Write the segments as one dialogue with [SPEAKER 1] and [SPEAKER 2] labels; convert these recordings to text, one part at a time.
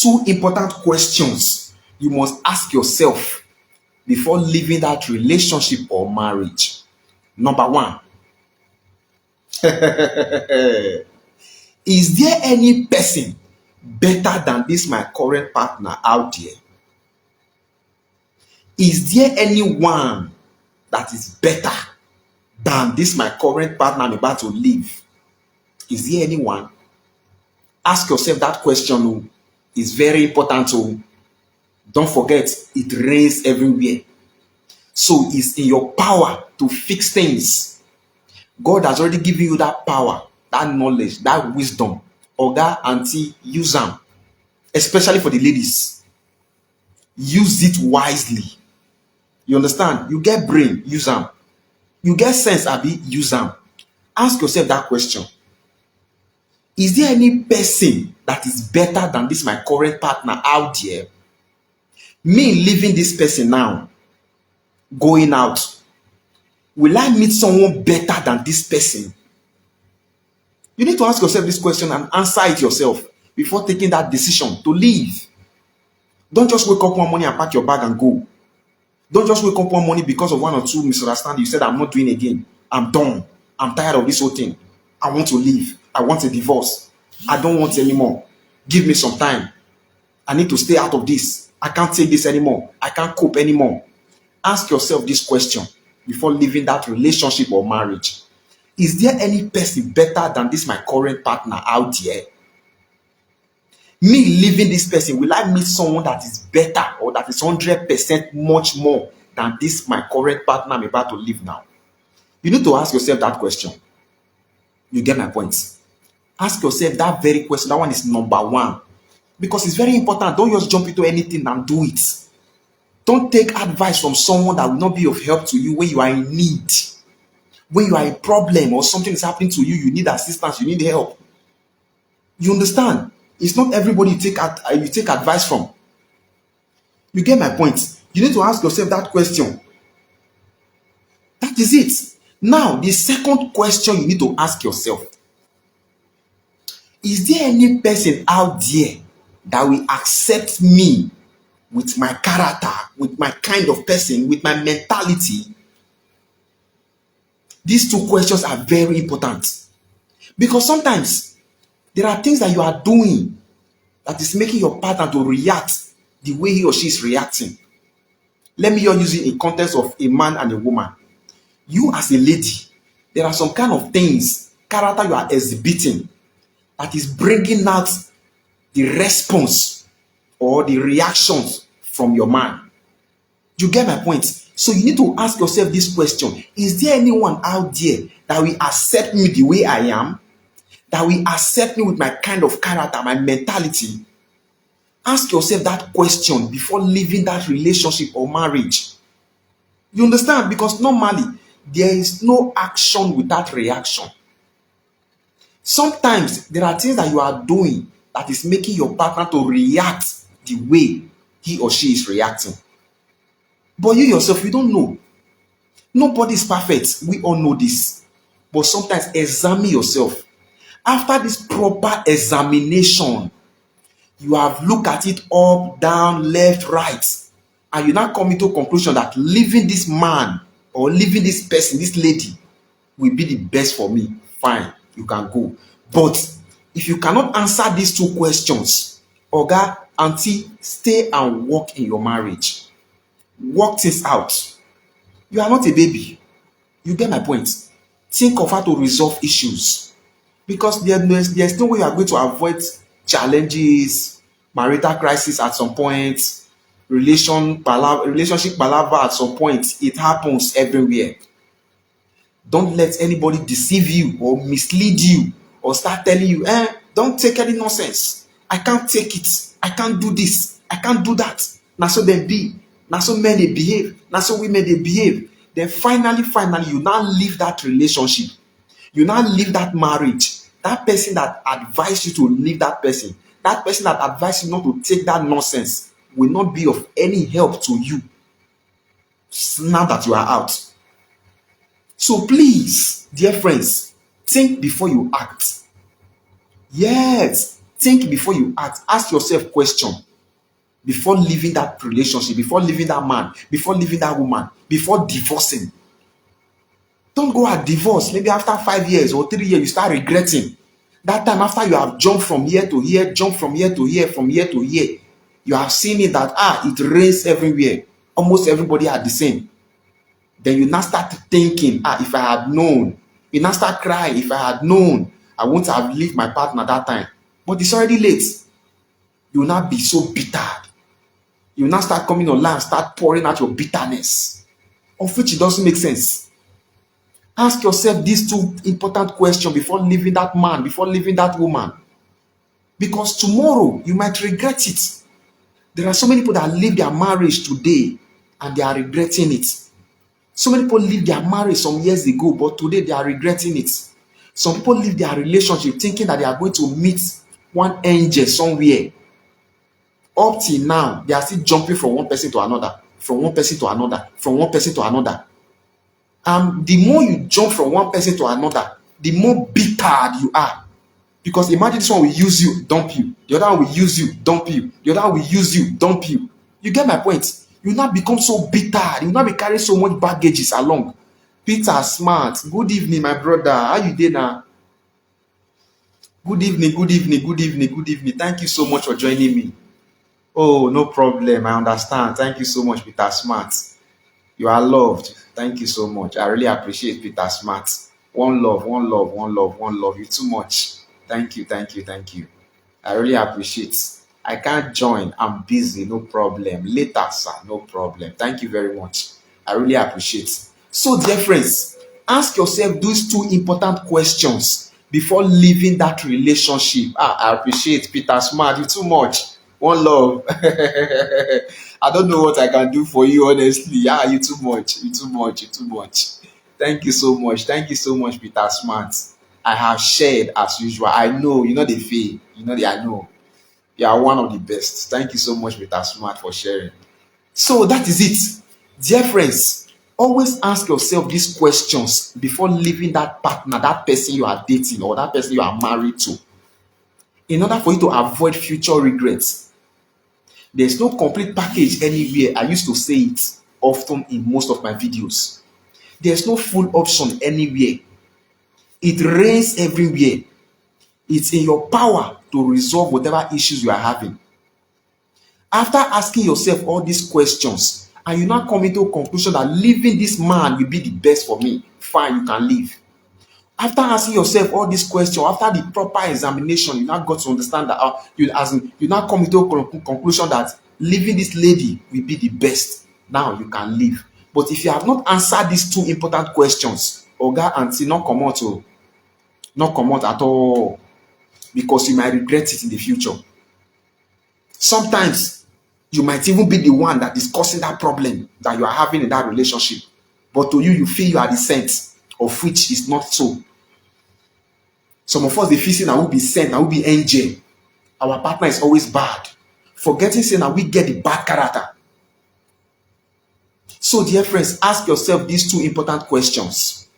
[SPEAKER 1] Two important questions you must ask yourself before leaving that relationship or marriage. Number one, is there any person better than this my current partner out there? Is there anyone that is better than this my current partner I'm about to leave? Is there anyone? Ask yourself that question. Oh. It's very important. Oh. Don't forget, it rains everywhere. So it's in your power to fix things. God has already given you that power, that knowledge, that wisdom. Oga, auntie, use them. Especially for the ladies. Use it wisely. You understand? You get brain, use them. You get sense, Abi, use them. Ask yourself that question. Is there any person that is better than this my current partner out there? Me leaving this person now, going out, will I meet someone better than this person? You need to ask yourself this question and answer it yourself before taking that decision to leave. Don't just wake up one morning and pack your bag and go. Don't just wake up one morning because of one or two misunderstandings. You said, I'm not doing it again. I'm done. I'm tired of this whole thing. I want to leave. I want a divorce. I don't want it anymore. Give me some time. I need to stay out of this. I can't take this anymore. I can't cope anymore. Ask yourself this question before leaving that relationship or marriage. Is there any person better than this my current partner out there? Me leaving this person, will I meet someone that is better or that is 100% much more than this my current partner I'm about to leave now? You need to ask yourself that question. You get my point? Ask yourself that very question. That one is number one. Because it's very important. Don't just jump into anything and do it. Don't take advice from someone that will not be of help to you when you are in need. When you are in a problem or something is happening to you, you need assistance, you need help. You understand? It's not everybody you take advice from. You get my point? You need to ask yourself that question. That is it. Now, the second question you need to ask yourself. Is there any person out there that will accept me with my character, with my kind of person, with my mentality? These two questions are very important. Because sometimes there are things that you are doing that is making your partner to react the way he or she is reacting. Let me use it in context of a man and a woman. You as a lady, there are some kind of things, character you are exhibiting that is bringing out the response or the reactions from your man. You get my point? So you need to ask yourself this question. Is there anyone out there that will accept me the way I am? That will accept me with my kind of character, my mentality? Ask yourself that question before leaving that relationship or marriage. You understand? Because normally, there is no action without reaction. Sometimes there are things that you are doing that is making your partner to react the way he or she is reacting. But you yourself, you don't know. Nobody is perfect. We all know this. But sometimes examine yourself. After this proper examination, you have looked at it up, down, left, right, and you now come into a conclusion that leaving this man or leaving this person, this lady, will be the best for me. Fine, you can go. But if you cannot answer these two questions, Oga, auntie, stay and work in your marriage. Work things out. You are not a baby. You get my point? Think of how to resolve issues. Because there's no way you are going to avoid challenges, marital crisis at some point, relationship palaver at some point. It happens everywhere. Don't let anybody deceive you or mislead you or start telling you, don't take any nonsense. I can't take it. I can't do this. I can't do that. Now so they be. Now so men they behave. Now so women they behave. Then finally, you now leave that relationship. You now leave that marriage. That person that advised you to leave that person that advised you not to take that nonsense will not be of any help to you now that you are out. So please, dear friends, think before you act. Yes, Think before you act. Ask yourself question before leaving that relationship, before leaving that man, before leaving that woman, before divorcing. Don't go and divorce. Maybe after 5 years or 3 years, you start regretting. That time after you have jumped from here to here, jumped from here to here, from here to here, you have seen it that it rains everywhere. Almost everybody are the same. Then you now start thinking, if I had known. You now start crying, if I had known, I won't have left my partner that time. But it's already late. You will not be so bitter. You will not start coming online and start pouring out your bitterness, of which it doesn't make sense. Ask yourself these two important questions before leaving that man, before leaving that woman. Because tomorrow you might regret it. There are so many people that leave their marriage today and they are regretting it. So many people leave their marriage some years ago, but today they are regretting it. Some people leave their relationship thinking that they are going to meet one angel somewhere. Up till now, they are still jumping from one person to another, from one person to another, from one person to another. And the more you jump from one person to another, the more bitter you are. Because imagine this one will use you, dump you. The other one will use you, dump you. The other one will use you, dump you. You get my point? You now become so bitter. You now be carrying so much baggages along. Peter Smart, good evening, my brother. How you doing now? Good evening, good evening, good evening, good evening. Thank you so much for joining me. Oh, no problem. I understand. Thank you so much, Peter Smart. You are loved. Thank you so much. I really appreciate Peter Smart. One love, one love, one love, one love. You too much. Thank you, thank you, thank you. I really appreciate. I can't join. I'm busy. No problem. Later, sir. No problem. Thank you very much. I really appreciate. So, dear friends, ask yourself those two important questions before leaving that relationship. I appreciate Peter Smart. You too much. One love. I don't know what I can do for you, honestly. You too much. You too much. You too much. Thank you so much. Thank you so much, Peter Smart. I have shared as usual. I know, the fail. I know. You are one of the best. Thank you so much, Peter Smart, for sharing. So that is it. Dear friends, always ask yourself these questions before leaving that partner, that person you are dating, or that person you are married to, in order for you to avoid future regrets. There's no complete package anywhere. I used to say it often in most of my videos. There's no full option anywhere. It rains everywhere. It's in your power to resolve whatever issues you are having. After asking yourself all these questions, and you now come into a conclusion that leaving this man will be the best for me, fine, you can leave. After asking yourself all these questions, after the proper examination, you now got to understand that you now come into a conclusion that leaving this lady will be the best. Now you can leave. But if you have not answered these two important questions, oga aunty, not come out at all, because you might regret it in the future. Sometimes you might even be the one that is causing that problem that you are having in that relationship, but to you, you feel you are the saint, of which is not so. Some of us, they feel saying that we'll be sent, that we'll be angel. Our partner is always bad. Forgetting saying that we get the bad character. So, dear friends, ask yourself these two important questions.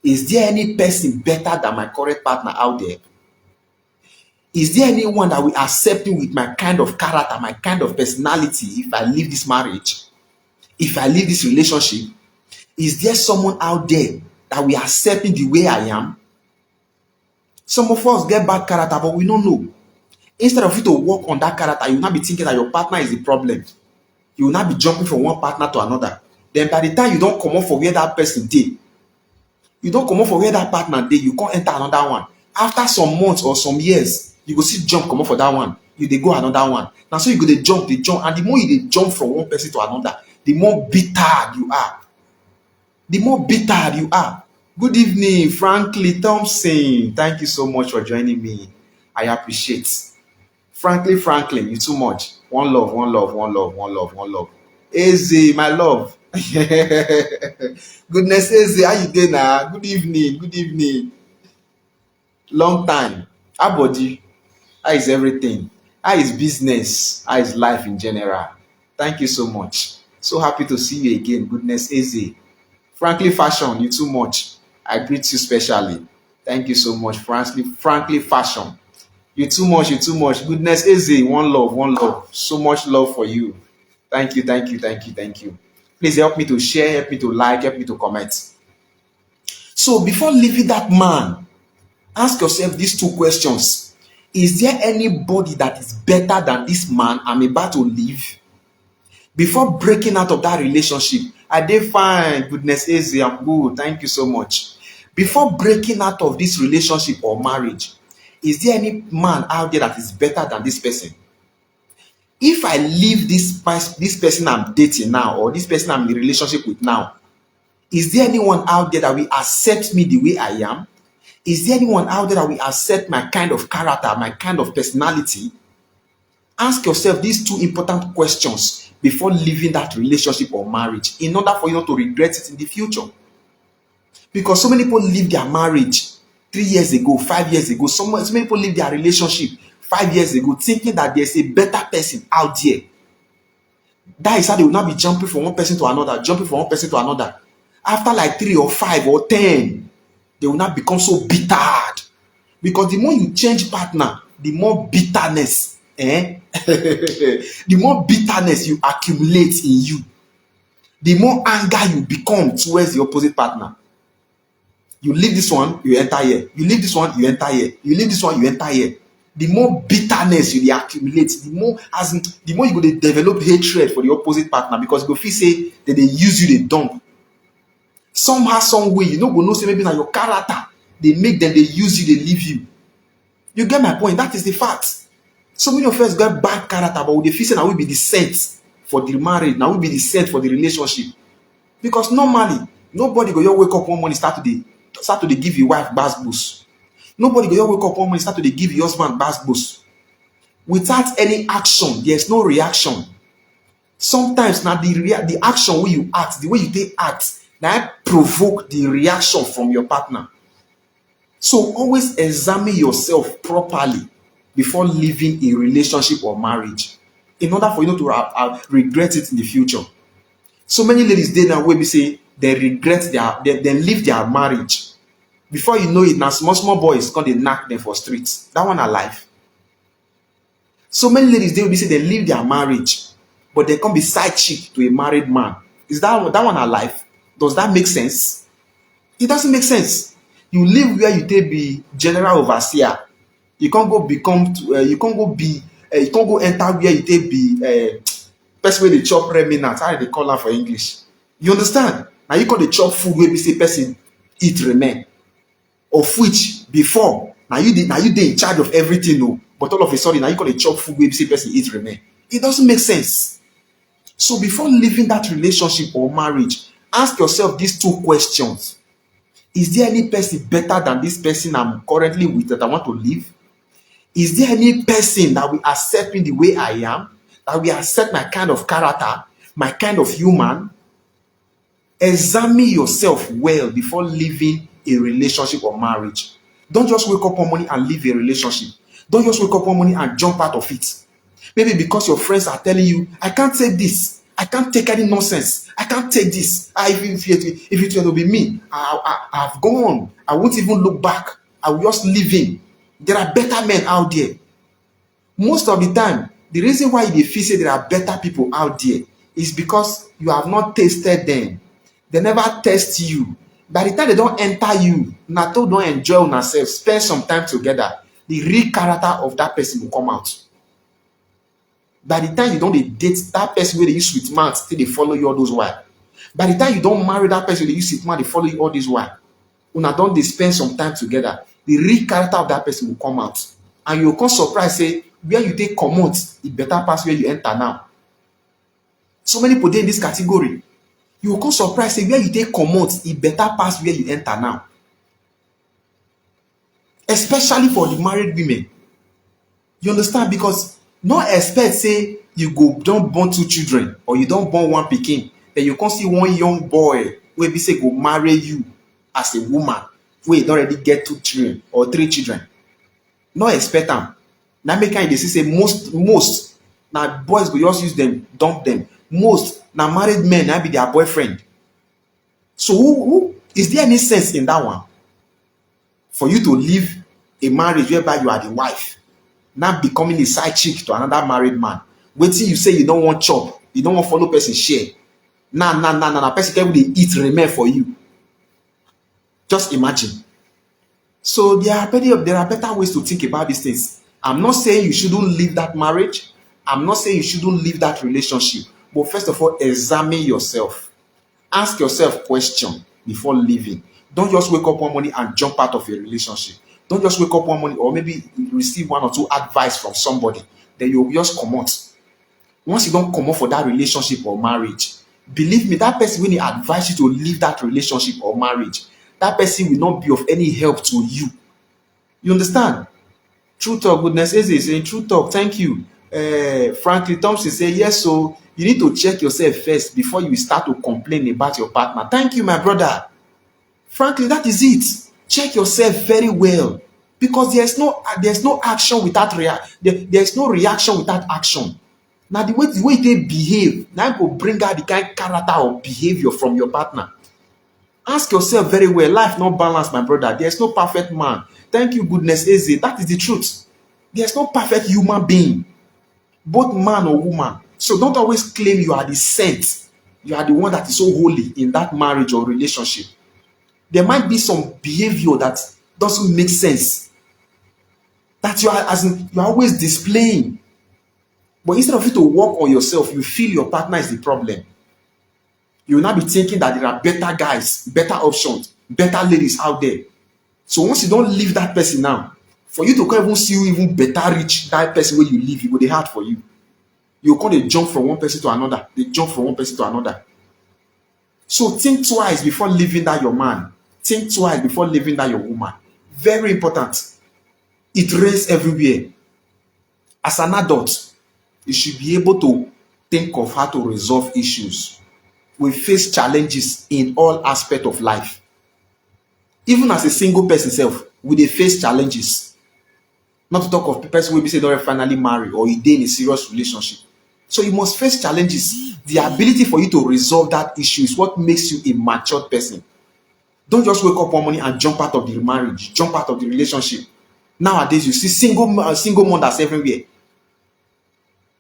[SPEAKER 1] Is there any person better than my current partner out there? Is there anyone that will accept me with my kind of character, my kind of personality if I leave this marriage? If I leave this relationship? Is there someone out there that will accept me the way I am? Some of us get bad character, but we don't know. Instead of you to work on that character, you will not be thinking that your partner is the problem. You will not be jumping from one partner to another. Then by the time you don't come up for where that person did, you don't come up for where that partner did, you can't enter another one. After some months or some years, you go see jump come up for that one. You dey go another one. Now so you go dey jump, and the more you dey jump from one person to another, the more bitter you are. The more bitter you are. Good evening, Franklin Thompson. Thank you so much for joining me. I appreciate. Franklin, you too much. One love, one love, one love, one love, one love. Eze, my love. Goodness, Eze, how you doing now? Good evening, good evening. Long time. How body? How is everything? How is business? How is life in general? Thank you so much. So happy to see you again. Goodness, Eze. Franklin Fashion, you too much. I greet you specially. Thank you so much, Franklin Fashion. You too much, you too much. Goodness, Eze, one love, one love. So much love for you. Thank you, thank you, thank you, thank you. Please help me to share, help me to like, help me to comment. So before leaving that man, ask yourself these two questions. Is there anybody that is better than this man I'm about to leave? Before breaking out of that relationship, I did fine. Goodness, Eze, I'm good. Thank you so much. Before breaking out of this relationship or marriage, is there any man out there that is better than this person? If I leave this person I'm dating now, or this person I'm in a relationship with now, is there anyone out there that will accept me the way I am? Is there anyone out there that will accept my kind of character, my kind of personality? Ask yourself these two important questions before leaving that relationship or marriage, in order for you not to regret it in the future. Because so many people leave their marriage 3 years ago, 5 years ago. So many people leave their relationship 5 years ago, thinking that there's a better person out there. That is how they will not be jumping from one person to another, jumping from one person to another. After like 3 or 5 or 10, they will not become so bittered. Because the more you change partner, the more bitterness, the more bitterness you accumulate in you, the more anger you become towards the opposite partner. You leave this one, you enter here. You leave this one, you enter here. You leave this one, you enter here. The more bitterness you accumulate, the more you go to develop hatred for the opposite partner, because you go feel say that they use you, they dump. Somehow, some way, you no go know say maybe na your character they make them, they use you, they leave you. You get my point? That is the fact. So many of us get bad character, but we feel say now we be the saint for the marriage, now we be the saint for the relationship. Because normally, nobody go just wake up one morning start to dey give your wife bass boost. Nobody go just wake up one morning start to dey give your husband bass boost. Without any action, there's no reaction. Sometimes now the action wey you act, the way you take act, now provoke the reaction from your partner. So always examine yourself properly before leaving a relationship or marriage, in order for you not to regret it in the future. So many ladies dey now wey be say they regret they leave their marriage. Before you know it, now small boys come dey knack them for streets. That one alive. So many ladies dey wey be say they leave their marriage, but they come be side chick to a married man. Is that one alive? Does that make sense? It doesn't make sense. You live where you take be general overseer. You can't go become you can't go enter where you take be person wey dey chop remnant. How they call am for English? You understand? Now you call the chop food wey be say person eat remain, of which before now you dey in charge of everything, no. But all of a sudden now you call the chop food wey be say person eat remain. It doesn't make sense. So before leaving that relationship or marriage, ask yourself these two questions. Is there any person better than this person I'm currently with that I want to leave? Is there any person that will accept me the way I am, that will accept my kind of character, my kind of human? Examine yourself well before leaving a relationship or marriage. Don't just wake up one morning and leave a relationship. Don't just wake up one morning and jump out of it. Maybe because your friends are telling you, I can't take this. I can't take any nonsense. I can't take this. If it were to be me, I've gone. I won't even look back. I will just leave him. There are better men out there. Most of the time, the reason why they feel say there are better people out there is because you have not tasted them. They never test you. By the time they don't enter you, na to don't enjoy on yourself, spend some time together, the real character of that person will come out. By the time you don't date that person where they use sweet mouth, still they follow you all those while. By the time you don't marry that person, they use sweet mouth, they follow you all this while. Una don't they spend some time together, the real character of that person will come out. And you'll come surprised, say, where you take comot, it better pass where you enter now. So many people in this category. You will come surprised, say, where you take comot, it better pass where you enter now. Especially for the married women. You understand? Because no expect say you go don't born 2 children or you don't born 1 pikin, then you come see one young boy wey be say go marry you as a woman wey you don already get 2 children or 3 children. No expect am. Na make am dey see say most na boys go just use them, dump them. Most na married men na be their boyfriend. So who is there any sense in that one? For you to leave a marriage whereby you are the wife, now becoming a side chick to another married man. Wetin you say you don't want chop, you don't want follow person share. Now person can dey eat remain for you. Just imagine. So there are better ways to think about these things. I'm not saying you shouldn't leave that marriage. I'm not saying you shouldn't leave that relationship. But first of all, examine yourself. Ask yourself question before leaving. Don't just wake up one morning and jump out of a relationship. Don't just wake up one morning or maybe receive one or two advice from somebody. Then you just come out. Once you don't come out for that relationship or marriage, believe me, that person will advise you to leave that relationship or marriage. That person will not be of any help to you. You understand? True talk, goodness is saying true talk. Thank you. Frankly, Thompson say yes. So you need to check yourself first before you start to complain about your partner. Thank you, my brother. Frankly, that is it. Check yourself very well, because there's no action without there's no reaction without action. Now the way they behave, now go bring out the kind of character or behavior from your partner. Ask yourself very well. Life not balanced, my brother. There's no perfect man. Thank you, goodness Eze. That is the truth. There's no perfect human being, both man or woman. So don't always claim you are the saint. You are the one that is so holy in that marriage or relationship. There might be some behavior that doesn't make sense, that you are always displaying. But instead of you to work on yourself, you feel your partner is the problem. You will now be thinking that there are better guys, better options, better ladies out there. So once you don't leave that person now, for you to come even see you even better reach that person where you live, it will be hard for you. You come dey jump from one person to another. They jump from one person to another. So think twice before leaving that your man. Think twice before leaving that your woman. Very important. It rains everywhere. As an adult, you should be able to think of how to resolve issues. We face challenges in all aspects of life. Even as a single person self, we dey face challenges. Not to talk of person wey be say don finally marry or e dey in a serious relationship. So you must face challenges. The ability for you to resolve that issue is what makes you a matured person. Don't just wake up one morning and jump out of the marriage, jump out of the relationship. Nowadays, you see single mothers everywhere.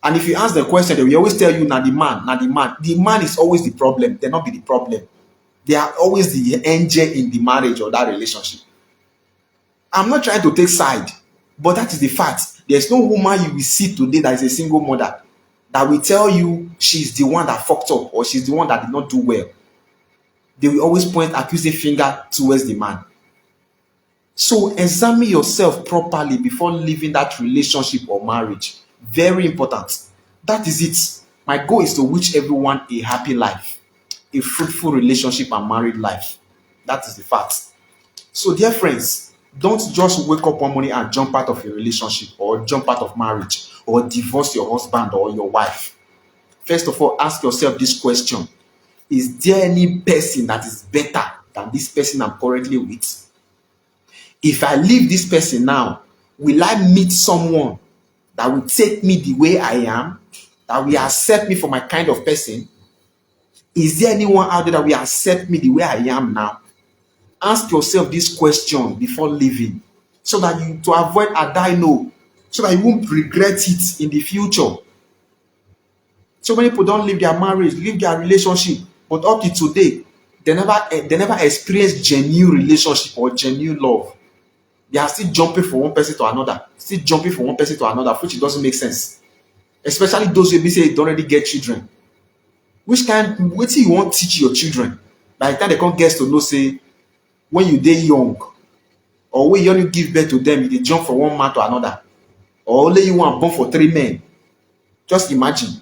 [SPEAKER 1] And if you ask the question, they will always tell you, na the man. The man is always the problem. They not be the problem. They are always the angel in the marriage or that relationship. I'm not trying to take side, but that is the fact. There's no woman you will see today that is a single mother that will tell you she's the one that fucked up or she's the one that did not do well. They will always point accusing finger towards the man. So examine yourself properly before leaving that relationship or marriage. Very important. That is it. My goal is to wish everyone a happy life, a fruitful relationship and married life. That is the fact. So dear friends, don't just wake up one morning and jump out of a relationship or jump out of marriage or divorce your husband or your wife. First of all, ask yourself this question. Is there any person that is better than this person I'm currently with? If I leave this person now, will I meet someone that will take me the way I am, that will accept me for my kind of person? Is there anyone out there that will accept me the way I am now? Ask yourself this question before leaving, so that you to avoid a die no, so that you won't regret it in the future. So many people don't leave their marriage, leave their relationship, but up to today, they never experienced genuine relationship or genuine love. They are still jumping from one person to another, which it doesn't make sense. Especially those who say they already get children. Which kind, what do you want to teach your children? By the time they can't get to know, say, when you dey young, or when you only give birth to them, you dey jump from one man to another, or only you want born for 3 men. Just imagine.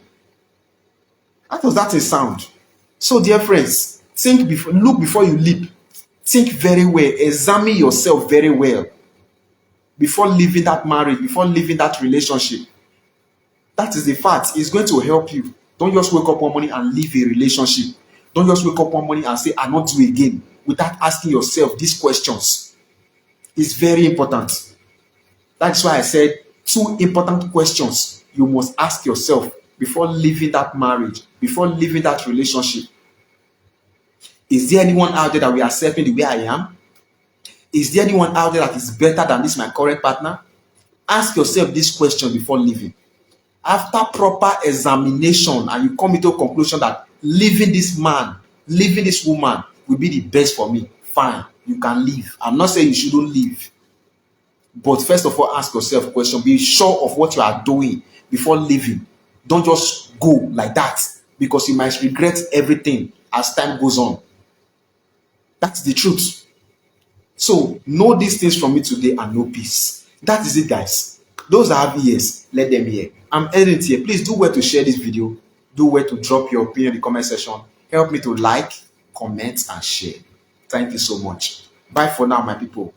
[SPEAKER 1] How does that sound? So, dear friends, look before you leap. Think very well. Examine yourself very well before leaving that marriage, before leaving that relationship. That is the fact. It's going to help you. Don't just wake up one morning and leave a relationship. Don't just wake up one morning and say, "I not do again," without asking yourself these questions. It's very important. That's why I said 2 important questions you must ask yourself before leaving that marriage, before leaving that relationship. Is there anyone out there that will accept me the way I am? Is there anyone out there that is better than this my current partner? Ask yourself this question before leaving. After proper examination and you come into a conclusion that leaving this man, leaving this woman will be the best for me, fine, you can leave. I'm not saying you shouldn't leave. But first of all, ask yourself a question. Be sure of what you are doing before leaving. Don't just go like that, because you might regret everything as time goes on. That's the truth. So know these things from me today and know peace. That is it, guys. Those that have ears, let them hear. I'm ending here. Please do well to share this video. Do well to drop your opinion in the comment section. Help me to like, comment, and share. Thank you so much. Bye for now, my people.